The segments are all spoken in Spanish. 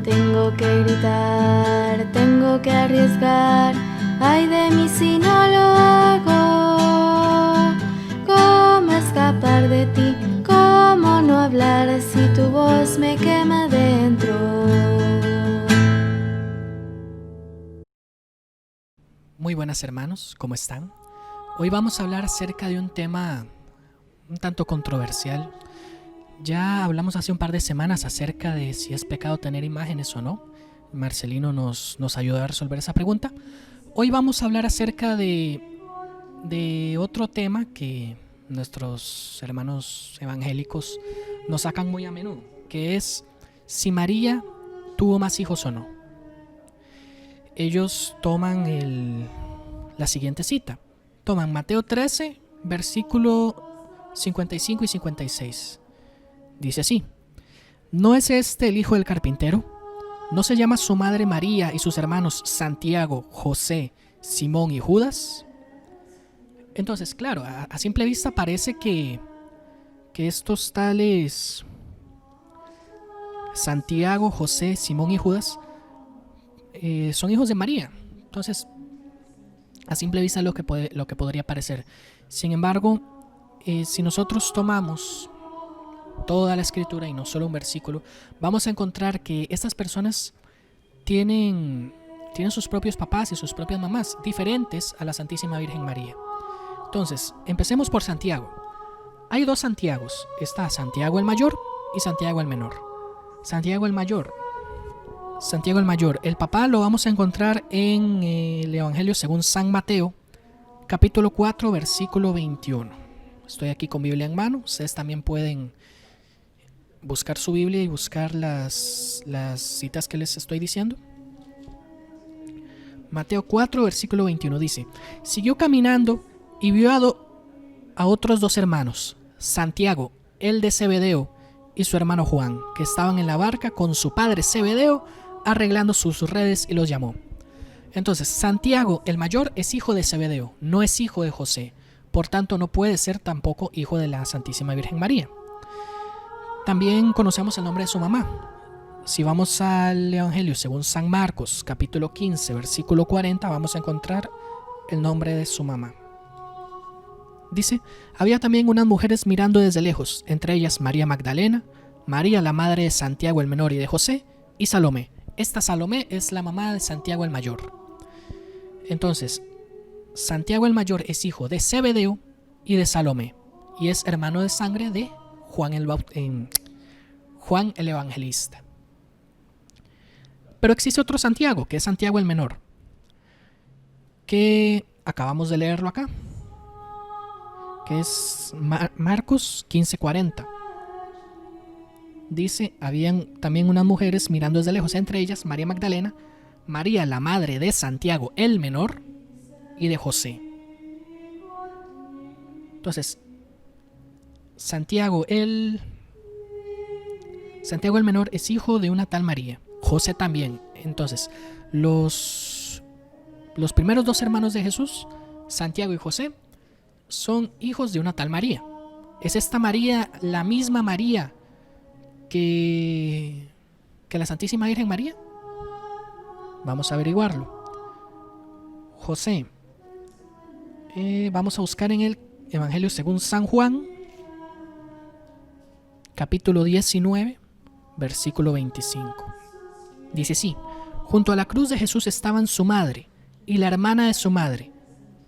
Tengo que gritar, tengo que arriesgar. Ay de mí si no lo hago. ¿Cómo escapar de ti? ¿Cómo no hablar si tu voz me quema dentro? Muy buenas hermanos, ¿cómo están? Hoy vamos a hablar acerca de un tema un tanto controversial. Ya hablamos hace un par de semanas acerca de si es pecado tener imágenes o no. Marcelino nos ayudó a resolver esa pregunta. Hoy vamos a hablar acerca de otro tema que nuestros hermanos evangélicos nos sacan muy a menudo, que es si María tuvo más hijos o no. Ellos toman la siguiente cita. Toman Mateo 13, versículo 55 y 56. Dice así: ¿no es este el hijo del carpintero? ¿No se llama su madre María y sus hermanos Santiago, José, Simón y Judas? Entonces, claro, a simple vista parece que estos tales Santiago, José, Simón y Judas son hijos de María. Entonces, a simple vista lo que podría parecer. Sin embargo, si nosotros tomamos toda la escritura y no solo un versículo, vamos a encontrar que estas personas tienen sus propios papás y sus propias mamás, diferentes a la Santísima Virgen María. Entonces, empecemos por Santiago. Hay dos Santiagos. Está Santiago el mayor y Santiago el menor. Santiago el mayor, el papá lo vamos a encontrar en el Evangelio según San Mateo, capítulo 4, versículo 21. Estoy aquí con Biblia en mano. Ustedes también pueden buscar su Biblia y buscar las citas que les estoy diciendo. Mateo 4, versículo 21 dice: siguió caminando y vio a otros dos hermanos, Santiago, el de Zebedeo, y su hermano Juan, que estaban en la barca con su padre Zebedeo arreglando sus redes, y los llamó. Entonces, Santiago el mayor es hijo de Zebedeo, no es hijo de José, por tanto no puede ser tampoco hijo de la Santísima Virgen María. También conocemos el nombre de su mamá. Si vamos al Evangelio según San Marcos, capítulo 15, versículo 40, vamos a encontrar el nombre de su mamá. Dice: había también unas mujeres mirando desde lejos, entre ellas María Magdalena, María la madre de Santiago el menor y de José, y Salomé. Esta Salomé es la mamá de Santiago el mayor. Entonces, Santiago el mayor es hijo de Zebedeo y de Salomé, y es hermano de sangre de Juan el Evangelista. Pero existe otro Santiago, que es Santiago el menor, que acabamos de leerlo acá, que es Marcos 15:40. Dice: habían también unas mujeres mirando desde lejos, entre ellas María Magdalena, María la madre de Santiago el menor y de José. Entonces, Santiago el menor es hijo de una tal María, José también. Entonces, los primeros dos hermanos de Jesús, Santiago y José, son hijos de una tal María. ¿Es esta María la misma María que la Santísima Virgen María? Vamos a averiguarlo. José, vamos a buscar en el Evangelio según San Juan, capítulo 19, versículo 25. Dice así: junto a la cruz de Jesús estaban su madre y la hermana de su madre,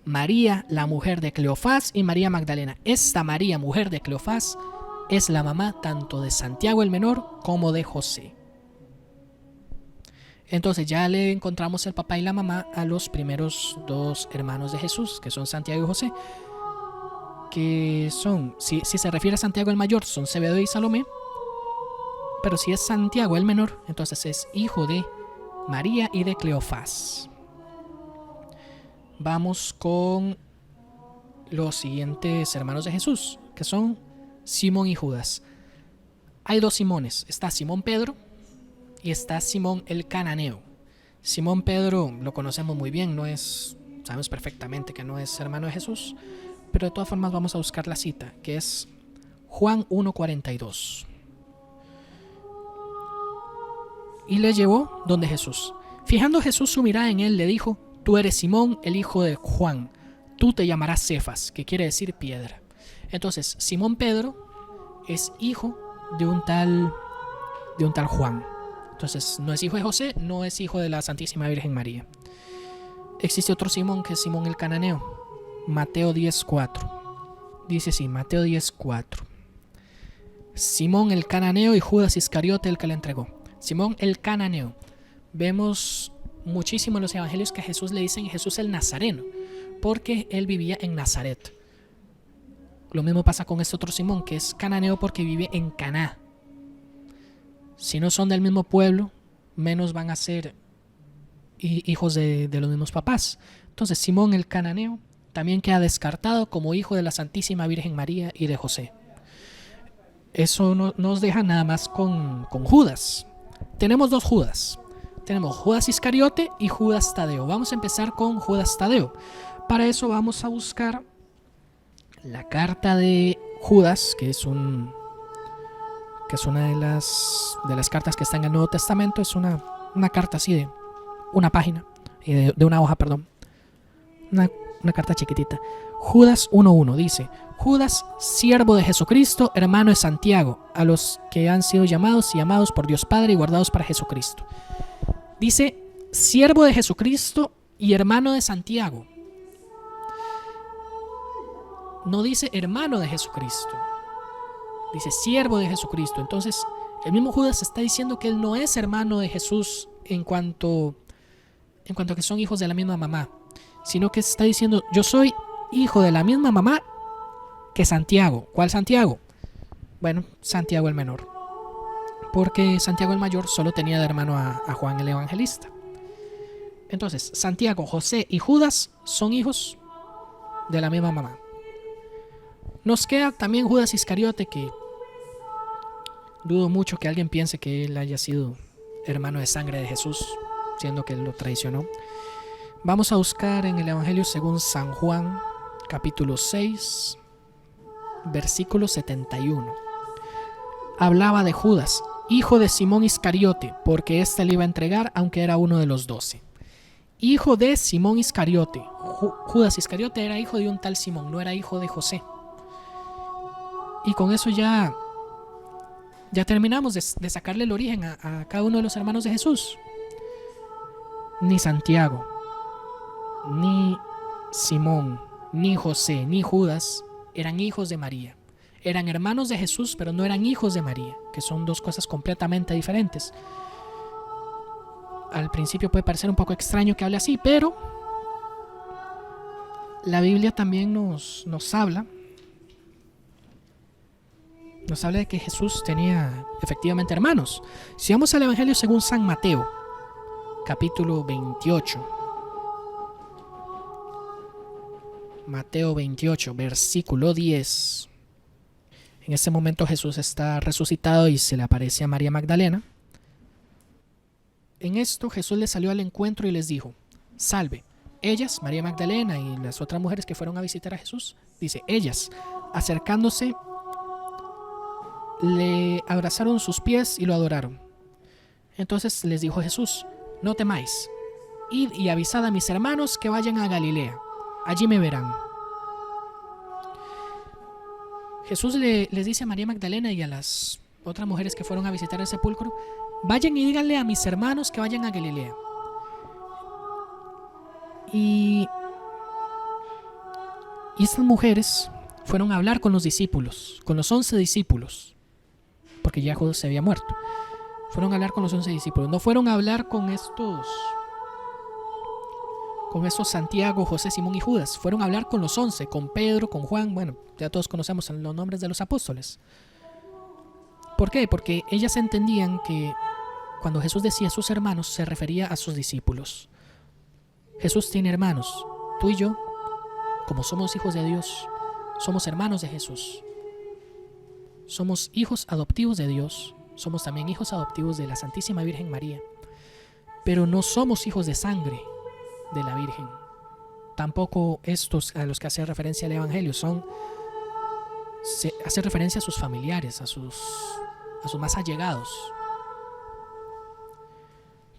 María, la mujer de Cleofás, y María Magdalena. Esta María, mujer de Cleofás, es la mamá tanto de Santiago el menor como de José. Entonces ya le encontramos el papá y la mamá a los primeros dos hermanos de Jesús, que son Santiago y José, que son, si se refiere a Santiago el mayor, son Zebedeo y Salomé, pero si es Santiago el menor, entonces es hijo de María y de Cleofás. Vamos con los siguientes hermanos de Jesús, que son Simón y Judas. Hay dos Simones, está Simón Pedro y está Simón el cananeo. Simón Pedro lo conocemos muy bien, sabemos perfectamente que no es hermano de Jesús, pero de todas formas vamos a buscar la cita, que es Juan 1:42. y le llevó donde Jesús. Fijando Jesús su mirada en él, le dijo: tú eres Simón, el hijo de Juan, tú te llamarás Cefas, que quiere decir piedra. Entonces, Simón Pedro es hijo de un tal Juan. Entonces, no es hijo de José, no es hijo de la Santísima Virgen María. Existe otro Simón, que es Simón el cananeo. Mateo 10:4. Dice así, Mateo 10:4. Simón el cananeo y Judas Iscariote el que le entregó. Simón el cananeo. Vemos muchísimo en los evangelios que a Jesús le dicen Jesús el Nazareno, porque él vivía en Nazaret. Lo mismo pasa con este otro Simón, que es cananeo porque vive en Caná. Si no son del mismo pueblo, menos van a ser hijos de los mismos papás. Entonces Simón el cananeo también queda descartado como hijo de la Santísima Virgen María y de José. Eso no nos deja nada más con Judas. Tenemos dos Judas. Tenemos Judas Iscariote y Judas Tadeo. Vamos a empezar con Judas Tadeo. Para eso vamos a buscar la carta de Judas, que es una de las cartas que está en el Nuevo Testamento. Es una carta así de una página, de una hoja, perdón. Una carta chiquitita. Judas 1:1 dice: Judas, siervo de Jesucristo, hermano de Santiago, a los que han sido llamados y amados por Dios Padre y guardados para Jesucristo. Dice siervo de Jesucristo y hermano de Santiago. No dice hermano de Jesucristo. Dice siervo de Jesucristo. Entonces, el mismo Judas está diciendo que él no es hermano de Jesús en cuanto a que son hijos de la misma mamá, sino que está diciendo: yo soy hijo de la misma mamá que Santiago. ¿Cuál Santiago? Bueno, Santiago el menor, porque Santiago el mayor solo tenía de hermano a Juan el Evangelista. Entonces, Santiago, José y Judas son hijos de la misma mamá. Nos queda también Judas Iscariote, que dudo mucho que alguien piense que él haya sido hermano de sangre de Jesús, siendo que él lo traicionó. Vamos a buscar en el Evangelio según San Juan, capítulo 6, versículo 71. Hablaba de Judas, hijo de Simón Iscariote, porque éste le iba a entregar, aunque era uno de los 12. Hijo de Simón Iscariote. Judas Iscariote era hijo de un tal Simón, no era hijo de José. Y con eso ya terminamos de sacarle el origen a cada uno de los hermanos de Jesús. Ni Santiago, ni Simón, ni José, ni Judas eran hijos de María. Eran hermanos de Jesús, pero no eran hijos de María, que son dos cosas completamente diferentes. Al principio puede parecer un poco extraño que hable así, pero la Biblia también nos habla de que Jesús tenía efectivamente hermanos. Si vamos al Evangelio según San Mateo, capítulo 28. Mateo 28, versículo 10. En ese momento Jesús está resucitado y se le aparece a María Magdalena. En esto Jesús les salió al encuentro y les dijo: salve. Ellas, María Magdalena y las otras mujeres que fueron a visitar a Jesús, dice, ellas, acercándose, le abrazaron sus pies y lo adoraron. Entonces les dijo Jesús: no temáis, id y avisad a mis hermanos que vayan a Galilea, allí me verán. Jesús les dice a María Magdalena y a las otras mujeres que fueron a visitar el sepulcro: vayan y díganle a mis hermanos que vayan a Galilea. Y estas mujeres fueron a hablar con los discípulos, con los 11 discípulos, porque ya Judas se había muerto. Fueron a hablar con los 11 discípulos, no fueron a hablar con estos Santiago, José, Simón y Judas. Fueron a hablar con los 11, con Pedro, con Juan. Bueno, ya todos conocemos los nombres de los apóstoles. ¿Por qué? Porque ellas entendían que cuando Jesús decía sus hermanos, se refería a sus discípulos. Jesús tiene hermanos. Tú y yo, como somos hijos de Dios, somos hermanos de Jesús. Somos hijos adoptivos de Dios. Somos también hijos adoptivos de la Santísima Virgen María. Pero no somos hijos de sangre de la Virgen. Tampoco estos a los que hace referencia el Evangelio hace referencia a sus familiares, a sus más allegados.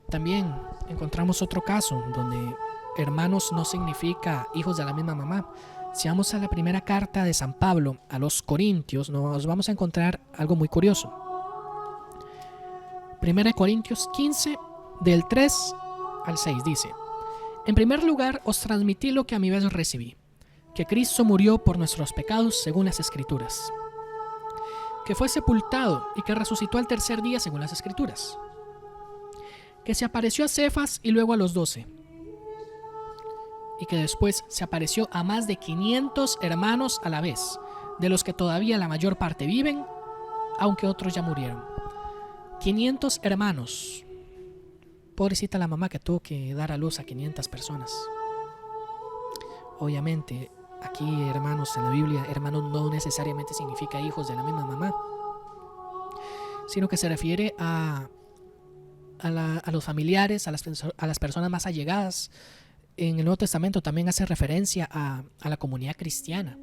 También encontramos otro caso donde hermanos no significa hijos de la misma mamá. Si vamos a la primera carta de San Pablo a los Corintios, nos vamos a encontrar algo muy curioso. 1 Corintios 15, del 3 al 6 dice: En primer lugar os transmití lo que a mi vez recibí, que Cristo murió por nuestros pecados según las Escrituras, que fue sepultado y que resucitó al tercer día según las Escrituras, que se apareció a Cefas y luego a los 12, y que después se apareció a más de 500 hermanos a la vez, de los que todavía la mayor parte viven, aunque otros ya murieron. 500 hermanos. Pobrecita la mamá que tuvo que dar a luz a 500 personas. Obviamente, aquí hermanos en la Biblia, hermanos no necesariamente significa hijos de la misma mamá, sino que se refiere a los familiares, a las personas más allegadas. En el Nuevo Testamento también hace referencia a la comunidad cristiana.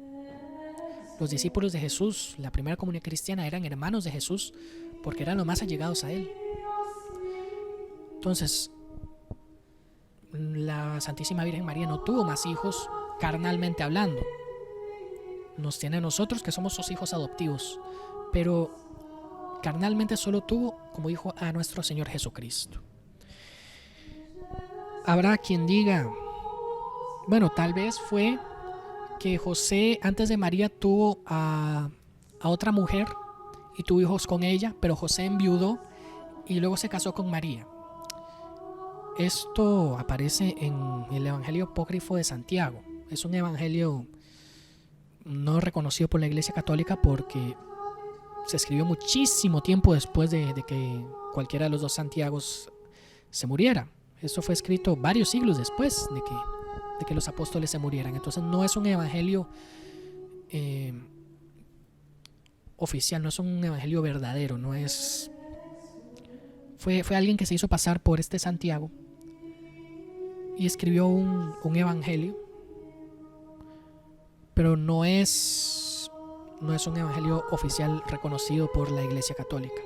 Los discípulos de Jesús, la primera comunidad cristiana, eran hermanos de Jesús porque eran los más allegados a Él. Entonces, la Santísima Virgen María no tuvo más hijos carnalmente hablando. Nos tiene a nosotros que somos sus hijos adoptivos, pero carnalmente solo tuvo como hijo a nuestro Señor Jesucristo. Habrá quien diga, bueno, tal vez fue que José antes de María tuvo a otra mujer y tuvo hijos con ella, pero José enviudó y luego se casó con María. Esto aparece en el Evangelio Apócrifo de Santiago. Es un evangelio no reconocido por la Iglesia Católica porque se escribió muchísimo tiempo después de que cualquiera de los dos Santiagos se muriera. Esto fue escrito varios siglos después de que los apóstoles se murieran. Entonces no es un evangelio oficial, no es un evangelio verdadero, no es... Fue alguien que se hizo pasar por este Santiago y escribió un evangelio, pero no es un evangelio oficial reconocido por la Iglesia Católica.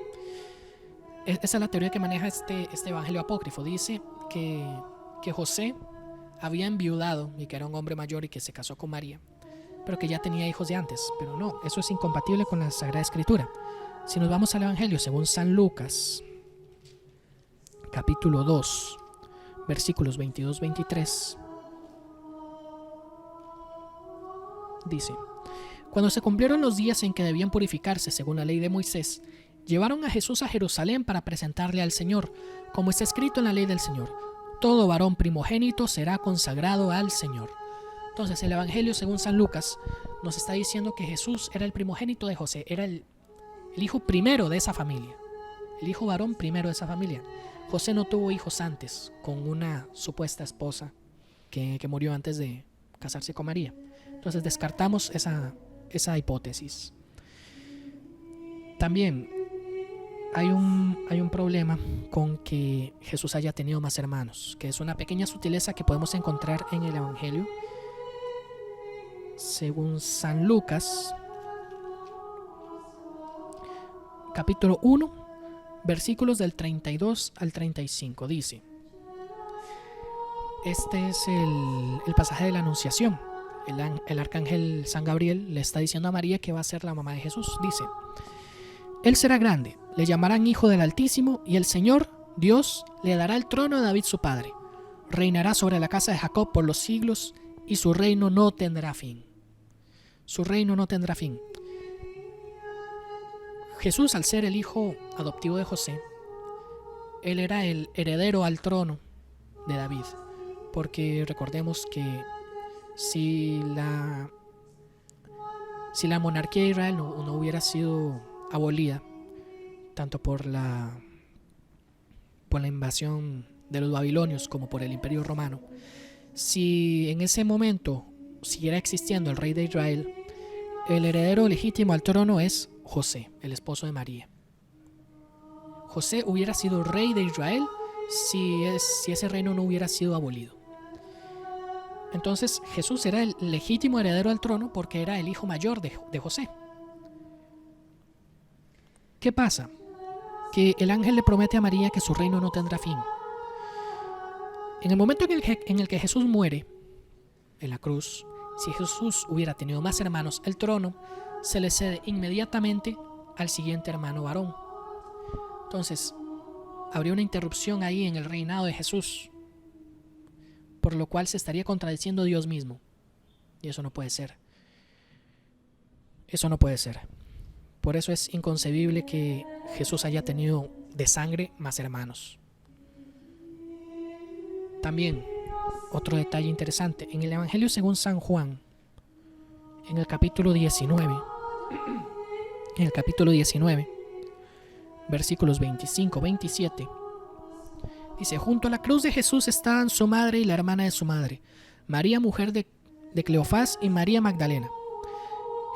Esa es la teoría que maneja este evangelio apócrifo. Dice que José había enviudado y que era un hombre mayor y que se casó con María, pero que ya tenía hijos de antes. Pero no, eso es incompatible con la Sagrada Escritura. Si nos vamos al Evangelio según San Lucas, capítulo 2, versículos 22-23, dice: Cuando se cumplieron los días en que debían purificarse según la ley de Moisés, llevaron a Jesús a Jerusalén para presentarle al Señor, como está escrito en la ley del Señor: todo varón primogénito será consagrado al Señor. Entonces el Evangelio según San Lucas nos está diciendo que Jesús era el primogénito de José, era el hijo primero de esa familia, el hijo varón primero de esa familia. José no tuvo hijos antes con una supuesta esposa que murió antes de casarse con María. Entonces descartamos esa hipótesis. También hay un problema con que Jesús haya tenido más hermanos, que es una pequeña sutileza que podemos encontrar en el Evangelio según San Lucas, capítulo 1, versículos del 32 al 35. Dice, este es el pasaje de la Anunciación. El arcángel San Gabriel le está diciendo a María que va a ser la mamá de Jesús. Dice: Él será grande, le llamarán Hijo del Altísimo, y el Señor, Dios, le dará el trono de David su padre. Reinará sobre la casa de Jacob por los siglos, y su reino no tendrá fin. Su reino no tendrá fin. Jesús, al ser el hijo adoptivo de José, él era el heredero al trono de David, porque recordemos que si la monarquía de Israel no hubiera sido abolida, tanto por la invasión de los babilonios como por el Imperio Romano, si en ese momento siguiera existiendo el rey de Israel, el heredero legítimo al trono es José, el esposo de María. José hubiera sido rey de Israel si ese reino no hubiera sido abolido. Entonces Jesús era el legítimo heredero al trono porque era el hijo mayor de José. ¿Qué pasa? Que el ángel le promete a María que su reino no tendrá fin. En el momento en el que Jesús muere en la cruz, si Jesús hubiera tenido más hermanos, el trono se le cede inmediatamente al siguiente hermano varón. Entonces, habría una interrupción ahí en el reinado de Jesús, por lo cual se estaría contradiciendo Dios mismo. Y eso no puede ser. Eso no puede ser. Por eso es inconcebible que Jesús haya tenido de sangre más hermanos. También, otro detalle interesante, en el Evangelio según San Juan, en el capítulo 19, versículos 25-27, dice: junto a la cruz de Jesús estaban su madre y la hermana de su madre, María, mujer de Cleofás, y María Magdalena.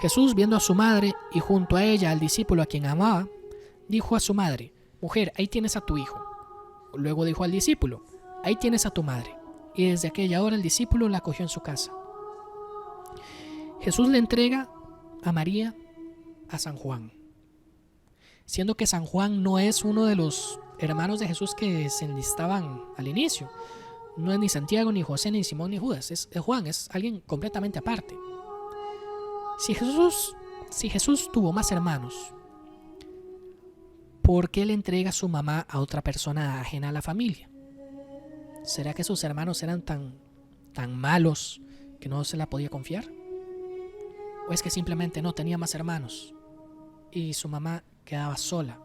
Jesús, viendo a su madre y junto a ella al discípulo a quien amaba, dijo a su madre: mujer, ahí tienes a tu hijo. Luego dijo al discípulo: ahí tienes a tu madre. Y desde aquella hora el discípulo la acogió en su casa. Jesús le entrega a María a San Juan, siendo que San Juan no es uno de los hermanos de Jesús que se enlistaban al inicio. No es ni Santiago, ni José, ni Simón, ni Judas. Es Juan, es alguien completamente aparte. Si Jesús tuvo más hermanos, ¿por qué le entrega a su mamá a otra persona ajena a la familia? ¿Será que sus hermanos eran tan malos que no se la podía confiar? ¿O es que simplemente no tenía más hermanos y su mamá quedaba sola?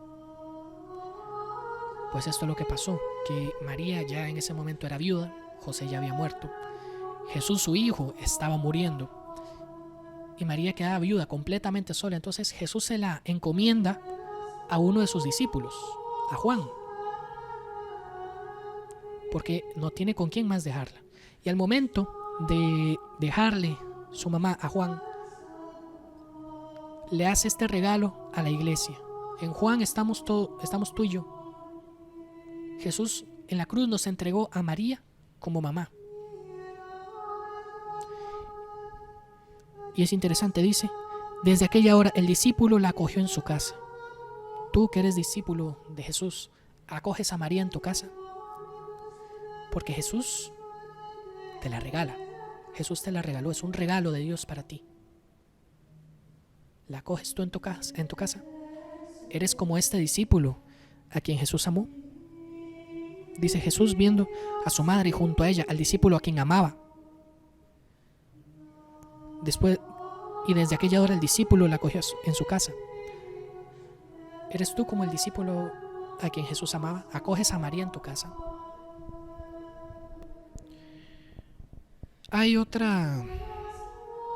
Pues esto es lo que pasó, que María ya en ese momento era viuda, José ya había muerto, Jesús su hijo estaba muriendo y María quedaba viuda, completamente sola. Entonces Jesús se la encomienda a uno de sus discípulos, a Juan, porque no tiene con quién más dejarla. Y al momento de dejarle su mamá a Juan, le hace este regalo a la iglesia. En Juan estamos tú y yo. Jesús en la cruz nos entregó a María como mamá. Y es interesante, dice: desde aquella hora el discípulo la acogió en su casa. Tú que eres discípulo de Jesús, ¿acoges a María en tu casa? Porque Jesús te la regala. Jesús te la regaló, es un regalo de Dios para ti. ¿La acoges tú en tu casa? ¿Eres como este discípulo a quien Jesús amó? Dice Jesús viendo a su madre y junto a ella al discípulo a quien amaba. Y desde aquella hora el discípulo la acogió en su casa. ¿Eres tú como el discípulo a quien Jesús amaba? ¿Acoges a María en tu casa? Hay otra,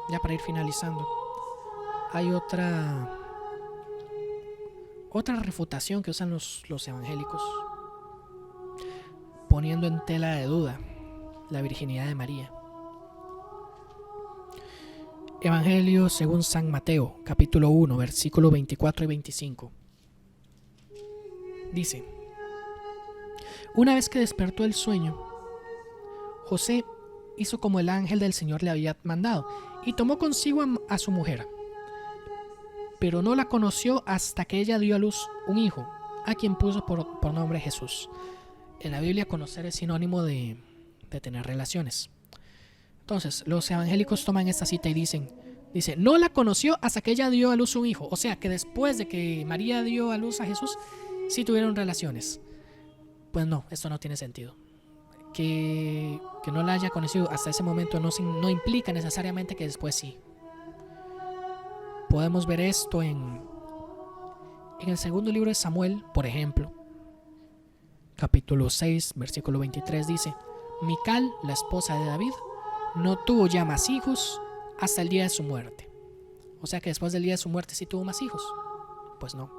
ya para ir finalizando, hay otra refutación que usan los evangélicos, poniendo en tela de duda la virginidad de María. Evangelio según San Mateo, capítulo 1, versículos 24 y 25. Dice: una vez que despertó del sueño, José hizo como el ángel del Señor le había mandado y tomó consigo a su mujer, pero no la conoció hasta que ella dio a luz un hijo, a quien puso por nombre Jesús. En la Biblia, conocer es sinónimo de tener relaciones. Entonces, los evangélicos toman esta cita y dice, no la conoció hasta que ella dio a luz un hijo. O sea, que después de que María dio a luz a Jesús, sí tuvieron relaciones. Pues no, esto no tiene sentido. Que no la haya conocido hasta ese momento no implica necesariamente que después sí. Podemos ver esto en el segundo libro de Samuel, por ejemplo. Capítulo 6, versículo 23 dice: Mical, la esposa de David, no tuvo ya más hijos hasta el día de su muerte. O sea que después del día de su muerte sí tuvo más hijos. Pues no.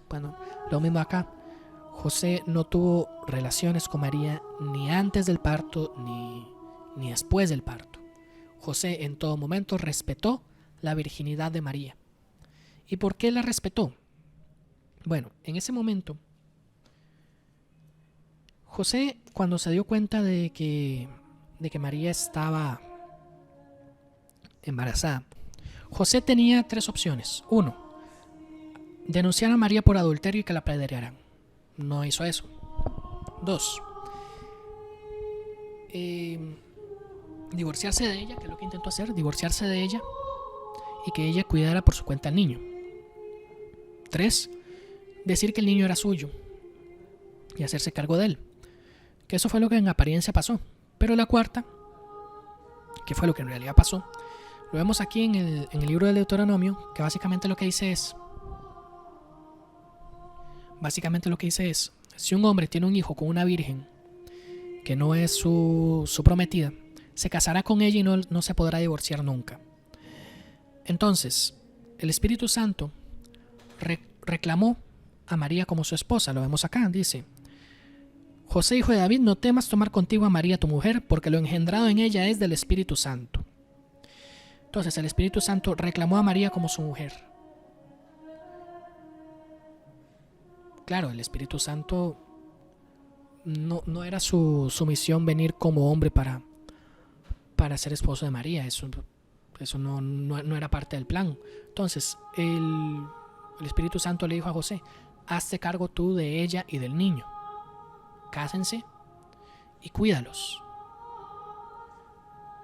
Bueno, lo mismo acá. José no tuvo relaciones con María ni antes del parto ni después del parto. José en todo momento respetó la virginidad de María. ¿Y por qué la respetó? Bueno, en ese momento, José, cuando se dio cuenta de que María estaba embarazada, José tenía tres opciones. 1, denunciar a María por adulterio y que la apedrearan. No hizo eso. 2, divorciarse de ella, que es lo que intentó hacer, divorciarse de ella y que ella cuidara por su cuenta al niño. 3, decir que el niño era suyo y hacerse cargo de él, que eso fue lo que en apariencia pasó. Pero la cuarta, que fue lo que en realidad pasó, lo vemos aquí en el libro del Deuteronomio, que básicamente lo que dice es, si un hombre tiene un hijo con una virgen que no es su prometida, se casará con ella y no se podrá divorciar nunca. Entonces, el Espíritu Santo reclamó a María como su esposa. Lo vemos acá, dice: José, hijo de David, no temas tomar contigo a María tu mujer, porque lo engendrado en ella es del Espíritu Santo. Entonces el Espíritu Santo reclamó a María como su mujer. Claro, el Espíritu Santo no era su misión venir como hombre para ser esposo de María. Eso no era parte del plan. Entonces el Espíritu Santo le dijo a José: hazte cargo tú de ella y del niño. Cásense y cuídalos.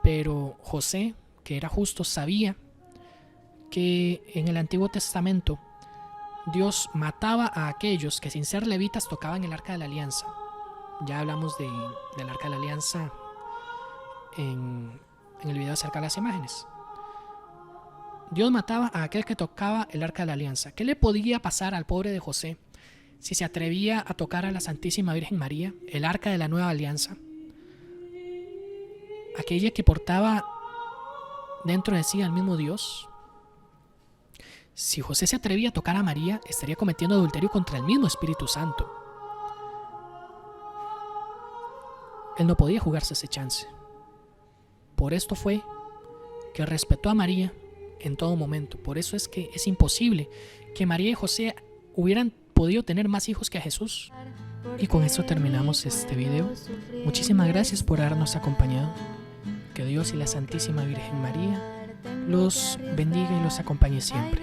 Pero José, que era justo, sabía que en el Antiguo Testamento Dios mataba a aquellos que sin ser levitas tocaban el Arca de la Alianza. Ya hablamos del Arca de la Alianza en el video acerca de las imágenes. Dios mataba a aquel que tocaba el Arca de la Alianza. ¿Qué le podía pasar al pobre de José si se atrevía a tocar a la Santísima Virgen María, el Arca de la Nueva Alianza? Aquella que portaba dentro de sí al mismo Dios. Si José se atrevía a tocar a María, estaría cometiendo adulterio contra el mismo Espíritu Santo. Él no podía jugarse ese chance. Por esto fue que respetó a María en todo momento. Por eso es que es imposible que María y José hubieran podido tener más hijos que a Jesús. Y con esto terminamos este video. Muchísimas gracias por habernos acompañado. Que Dios y la Santísima Virgen María los bendiga y los acompañe siempre.